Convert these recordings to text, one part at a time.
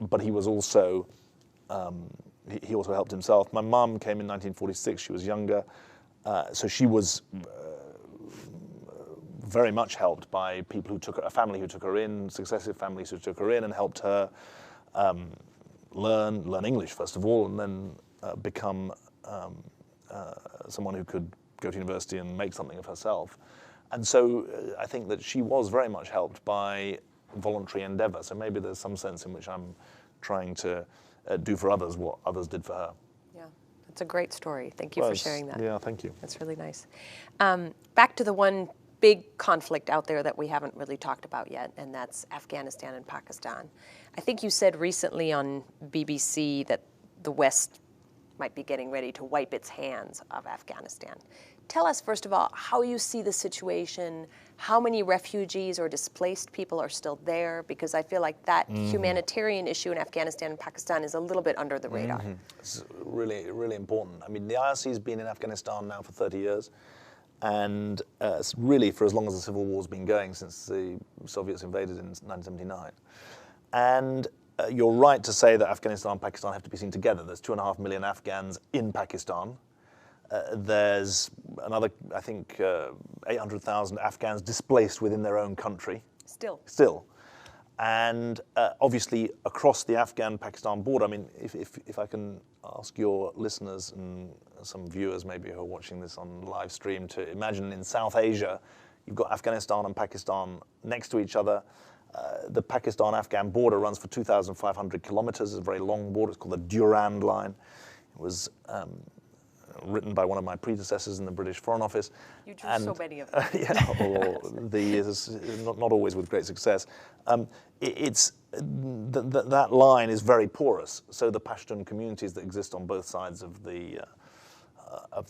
but he was also, he also helped himself. My mum came in 1946, she was younger, so she was very much helped by people who took her, a family who took her in, successive families who took her in and helped her learn English first of all, and then become someone who could go to university and make something of herself. And so I think that she was very much helped by voluntary endeavor. So maybe there's some sense in which I'm trying to do for others what others did for her. Yeah, that's a great story. Thank you for sharing that. Yeah, thank you. That's really nice. Back to the one big conflict out there that we haven't really talked about yet, and that's Afghanistan and Pakistan. I think you said recently on BBC that the West might be getting ready to wipe its hands of Afghanistan. Tell us, first of all, how you see the situation, how many refugees or displaced people are still there, because I feel like that humanitarian issue in Afghanistan and Pakistan is a little bit under the radar. It's really, really important. I mean, the IRC has been in Afghanistan now for 30 years, and it's really for as long as the civil war's been going, since the Soviets invaded in 1979. And you're right to say that Afghanistan and Pakistan have to be seen together. There's 2.5 million Afghans in Pakistan. There's another, I think, 800,000 Afghans displaced within their own country. Still. And obviously, across the Afghan-Pakistan border, I mean, if I can ask your listeners and some viewers maybe who are watching this on live stream to imagine in South Asia, you've got Afghanistan and Pakistan next to each other. The Pakistan-Afghan border runs for 2,500 kilometers. It's a very long border. It's called the Durand Line. It was written by one of my predecessors in the British Foreign Office. You drew so many of them. Yeah, or not always with great success. That line is very porous. So the Pashtun communities that exist on both sides of the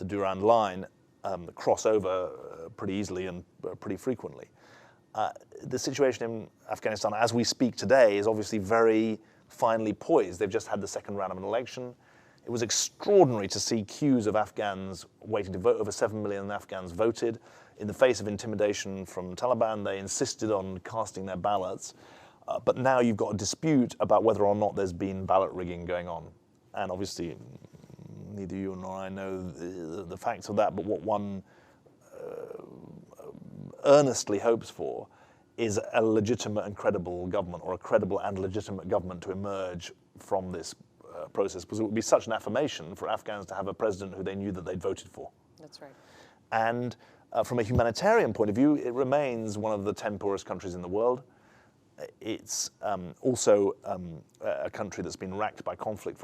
Durand Line cross over pretty easily and pretty frequently. The situation in Afghanistan, as we speak today, is obviously very finely poised. They've just had the second round of an election. It was extraordinary to see queues of Afghans waiting to vote. Over 7 million Afghans voted. In the face of intimidation from Taliban, they insisted on casting their ballots. But now you've got a dispute about whether or not there's been ballot rigging going on. And obviously, neither you nor I know the facts of that, but what one earnestly hopes for is a legitimate and credible government, or a credible and legitimate government to emerge from this process, because it would be such an affirmation for Afghans to have a president who they knew that they'd voted for. That's right. And from a humanitarian point of view, it remains one of the 10 poorest countries in the world. It's also a country that's been racked by conflict for a long